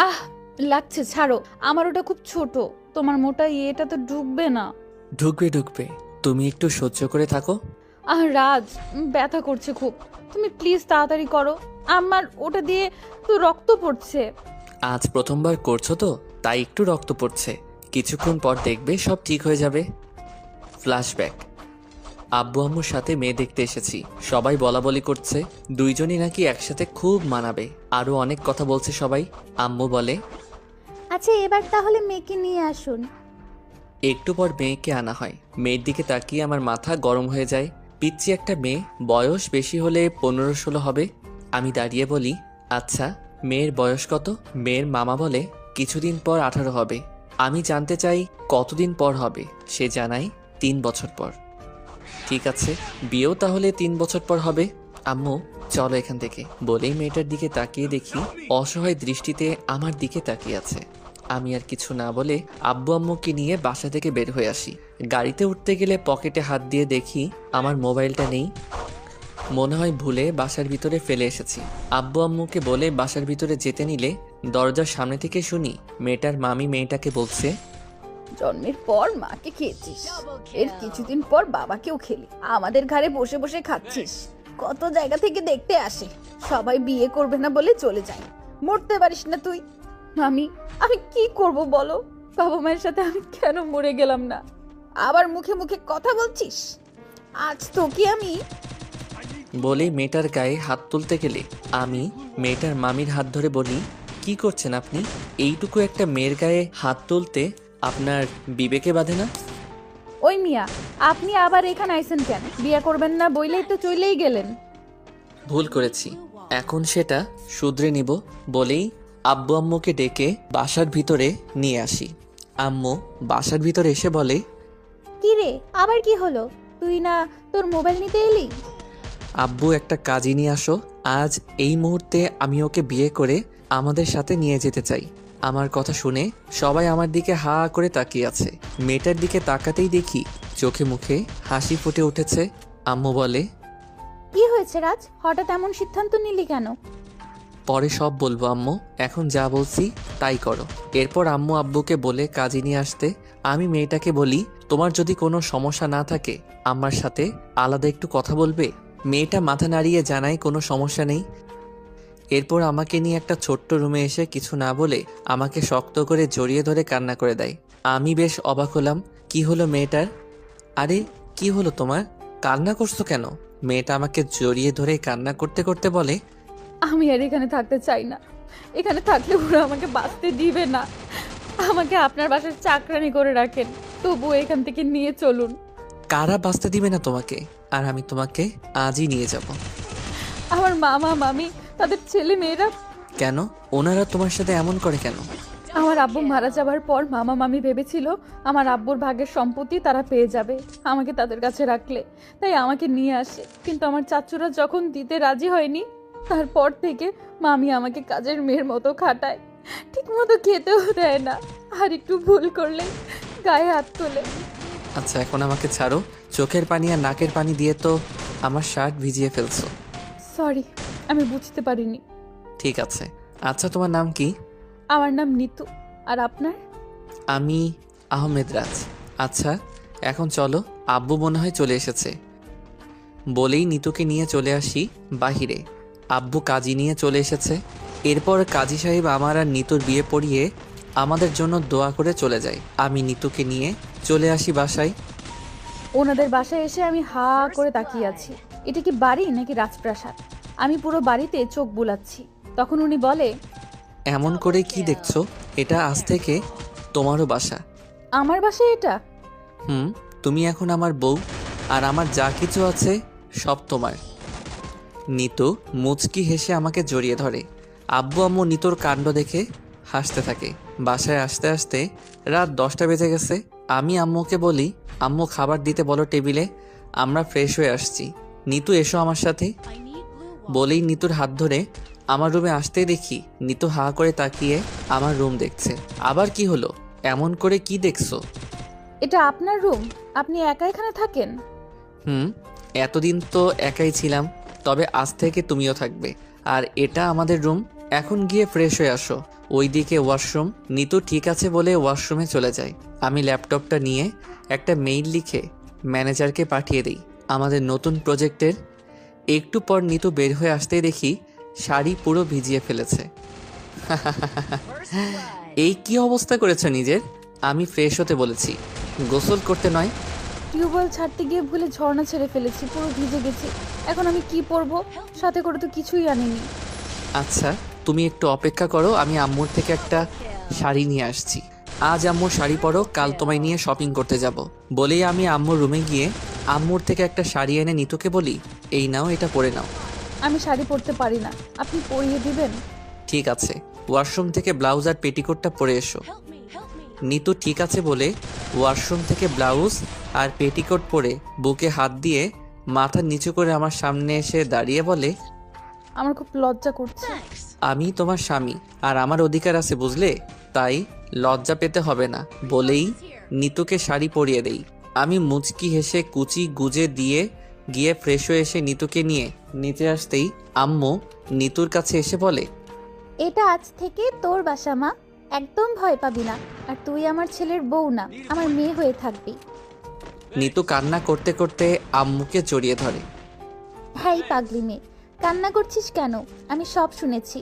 আহ, লাগছে, ছাড়ো। আমার ওটা খুব ছোট। তোমার মোটা ইয়েটা তো ঢুকবে না। ঢুকবে ঢুকবে, তুমি একটু সহ্য করে থাকো। রাজ, ব্যথা করছে খুব। তুমি প্লিজ তাড়াতাড়ি করো। আমার ওটা দিয়ে তো রক্ত পড়ছে। আজ প্রথমবার করছো তো, তাই একটু রক্ত পড়ছে। কিছুক্ষণ পর দেখবে সব ঠিক হয়ে যাবে। ফ্ল্যাশব্যাক। আব্বু আম্মুর সাথে মেয়ে দেখতে এসেছি। সবাই বলাবলি করছে দুইজনই নাকি একসাথে খুব মানাবে। আরও অনেক কথা বলছে সবাই। আম্মু বলে, আচ্ছা, এবার তাহলে মেয়েকে নিয়ে আসুন। একটু পর মেয়েকে আনা হয়। মেয়ের দিকে তাকিয়ে আমার মাথা গরম হয়ে যায়। পিচ্চি একটা মেয়ে, বয়স বেশি হলে 15-16 হবে। আমি দাঁড়িয়ে বলি, আচ্ছা মেয়ের বয়স কত? মেয়ের মামা বলে কিছুদিন পর 18 হবে। আমি জানতে চাই কতদিন পর হবে। সে জানায় 3 বছর পর। ঠিক আছে, বিয়েও তাহলে 3 বছর পর হবে। আম্মু চলো এখান থেকে বলেই মেয়েটার দিকে তাকিয়ে দেখি অসহায় দৃষ্টিতে আমার দিকে তাকিয়ে আছে। আমি আর কিছু না বলে আব্বু আম্মুকে নিয়ে বাসা থেকে বের হয়ে আসি। গাড়িতে উঠতে গেলে পকেটে হাত দিয়ে দেখি আমার মোবাইলটা নেই। মনে হয় ভুলে বাসার ভিতরে ফেলে এসেছি। আব্বু আম্মুকে বলে বাসার ভিতরে যেতে নিলে দরজার সামনে থেকে শুনি মেয়েটার মামি মেয়েটাকে বলছে, জন্মের পর মাকে খেয়েছিস, এর কিছুদিন পর বাবাকেও খেলি। আমাদের ঘরে বসে বসে খাচ্ছিস। কত জায়গা থেকে দেখতে আসে, সবাই বিয়ে করবে না বলে চলে যায়। মরতে পারিস না তুই। আমি আমি কি করব বলো? বাবা মায়ের সাথে আমি কেন মরে গেলাম না? আবার মুখে মুখে কথা বলছিস। আজ তোকে আমি। বলেই মেয়েটার গায়ে হাত তুলতে গেলে আমি মেয়েটার মামির হাত ধরে বলি, কি করছেন আপনি? এইটুকু একটা মেয়ের গায়ে হাত তুলতে আপনার বিবেকে বাঁধে না? ওই মিয়া, আপনি আবার এখানে আইছেন কেন? বিয়ে করবেন না বইলেই তো চলেই গেলেন। ভুল করেছি, এখন সেটা শুধরে নিব বলেই আব্বু আম্মুকে ডেকে বাসার ভিতরে নিয়ে আসি। আম্মু বাসার ভিতরে এসে বলে, কি রে, আবার কি হলো? তুই না তোর মোবাইল নিতে এলি? আব্বু একটা কাজই নিয়ে আসো। আজ এই মুহূর্তে আমি ওকে বিয়ে করে আমাদের সাথে নিয়ে যেতে চাই। আমার কথা শুনে সবাই আমার দিকে হা করে তাকিয়ে আছে। মেয়েটার দিকে তাকাতেই দেখি চোখে মুখে হাসি ফুটে উঠেছে। আম্মু বলে, কি হয়েছে রাজ, হঠাৎ এমন সিদ্ধান্ত নিলি কেন? পরে সব বলবো আম্মু, এখন যা বলছি তাই করো। এরপর আম্মু আব্বুকে বলে কাজে নিয়ে আসতে। আমি মেয়েটাকে বলি, তোমার যদি কোনো সমস্যা না থাকে আমার সাথে আলাদা একটু কথা বলবে। মেয়েটা মাথা নাড়িয়ে জানায় কোনো সমস্যা নেই। এরপর আমাকে নিয়ে একটা ছোট্ট রুমে এসে কিছু না বলে আমাকে শক্ত করে জড়িয়ে ধরে কান্না করে দেয়। আমি বেশ অবাক হলাম, কি হলো মেয়েটার? আরে কি হলো তোমার, কান্না করছো কেন? মেয়েটা আমাকে জড়িয়ে ধরে কান্না করতে করতে বলে, আমি আর এখানে থাকতে চাই না। এখানে থাকলে ওরা আমাকে বাঁচতে দিবে না। আমাকে আপনার বাসার চাকরানি করে রাখেন, তবুও এখান থেকে নিয়ে চলুন। কারা বাঁচতে দিবে না তোমাকে? আর আমি তোমাকে আজই নিয়ে যাব। আমার মামা মামি, তাদের ছেলে মেয়েরা। কেন? ওনারা তোমার সাথে এমন করে কেন? আমার আব্বু মারা যাবার পর মামা মামি ভেবেছিল আমার আব্বুর ভাগের সম্পত্তি তারা পেয়ে যাবে আমাকে তাদের কাছে রাখলে, তাই আমাকে নিয়ে আসে। কিন্তু আমার চাচুরা যখন দিতে রাজি হয়নি, তারপর থেকে মামি আমাকে কাজের মেয়ের মতো খাটায়। ঠিক মতো খেতেও দেয় না, আর একটু ভুল করলে গায়ে হাত তোলে। আচ্ছা এখন আমাকে ছাড়ো। চোখের পানি আর নাকের পানি দিয়ে তো আমার শার্ট ভিজিয়ে ফেলছো। সরি, আমি বুঝতে পারিনি। ঠিক আছে, আচ্ছা তোমার নাম কি? আমার নাম নিতু। আর আপনার? আমি আহমেদ রাজ। আচ্ছা এখন চলো, আব্বু মনে হয় চলে এসেছে। বলেই নিতুকে নিয়ে চলে আসি বাহিরে। আব্বু কাজী নিয়ে চলে এসেছে। এরপর কাজী সাহেব আমার আর নিতুর বিয়ে পড়িয়ে আমাদের জন্য দোয়া করে চলে যায়। আমি নিতুকে নিয়ে চলে আসি বাসায়। ওনাদের বাসায় এসে আমি হা করে তাকিয়ে আছি। এটা কি বাড়ি নাকি রাজপ্রাসাদ? আমি পুরো বাড়িতে চোখ বুলাচ্ছি। তখন উনি বলে, এমন করে কি দেখছো? এটা আজ থেকে তোমারও বাসা। আমার বাসায় এটা? তুমি এখন আমার বউ, আর আমার যা কিছু আছে সব তোমার। নিতু মুচকি হেসে আমাকে জড়িয়ে ধরে। আব্বু আম্মু নিতুর কাণ্ড দেখে হাসতে থাকে। বাসায় আসতে আসতে রাত 10টা বেজে গেছে। আমি আম্মুকে বলি, আম্মু খাবার দিতে বলো টেবিলে, আমরা ফ্রেশ হয়ে আসছি। নিতু এসো আমার সাথে। বলেই নিতুর হাত ধরে আমার রুমে আসতেই দেখি নিতু হা করে তাকিয়ে আমার রুম দেখছে। আবার কি হলো? এমন করে কি দেখছো? এটা আপনার রুম? আপনি একা এখানে থাকেন? এতদিন তো একাই ছিলাম, তবে আজ থেকে তুমিও থাকবে। আর এটা আমাদের রুম। এখন গিয়ে ফ্রেশ হয়ে আসো। ওইদিকে ওয়াশরুম। নিতু ঠিক আছে বলে ওয়াশরুমে চলে যায়। আমি ল্যাপটপটা নিয়ে একটা মেইল লিখে ম্যানেজারকে পাঠিয়ে দিই আমাদের নতুন প্রজেক্টের। একটু পর নিতু বের হয়ে আসতেই দেখি শাড়ি পুরো ভিজিয়ে ফেলেছে। এই কি অবস্থা করেছো নিজের? আমি ফ্রেশ হতে বলেছি, গোসল করতে নয়। টিউবওয়েল ছাড়তে গিয়ে ভুলে ঝর্ণা ছেড়ে ফেলেছি, পুরো ভিজে গেছি। এখন আমি কি পরবো? সাথে করে তো কিছুই আনিনি। আচ্ছা তুমি একটু অপেক্ষা করো, আমি আম্মুর থেকে একটা শাড়ি নিয়ে আসছি। আজ আম্মুর শাড়ি পরো, কাল তোমায় নিয়ে শপিং করতে যাব। বলেই আমি আম্মুর রুমে গিয়ে আম্মুর থেকে একটা শাড়ি এনে নিতুকে বলি, এই নাও, এটা পরে নাও। আমি শাড়ি পরতে পারি না, আপনি পরিয়ে দিবেন? ঠিক আছে। ওয়াশরুম থেকে ব্লাউজ আর পেটিকোটটা পরে এসো। নিতু ঠিক আছে বলে ওয়াশরুম থেকে ব্লাউজ আর পেটিকোট পরে বুকে হাত দিয়ে মাথা নিচু করে আমার সামনে এসে দাঁড়িয়ে বলে, আমার খুব লজ্জা করছে। আমি তোমার স্বামী আর আমার অধিকার আছে বুঝলে, তাই লজ্জা পেতে হবে না বলেই নিতুকে শাড়ি পরিয়ে দেই। আমি মুচকি হেসে কুচি গুজে দিয়ে গিয়ে ফ্রেশ হয়ে এসে নিতুকে নিয়ে নিচে আসতেই আম্মু নিতুর কাছে এসে বলে, এটা আজ থেকে তোর বাসা মা, একদম ভয় পাবি না। আর তুই আমার ছেলের বউ না, আমার মেয়ে হয়ে থাকবি। নিতু কান্না করতে করতে আম্মুকে জড়িয়ে ধরে। হ্যাঁ পাগলি মেয়ে, কান্না করছিস কেন? আমি সব শুনেছি।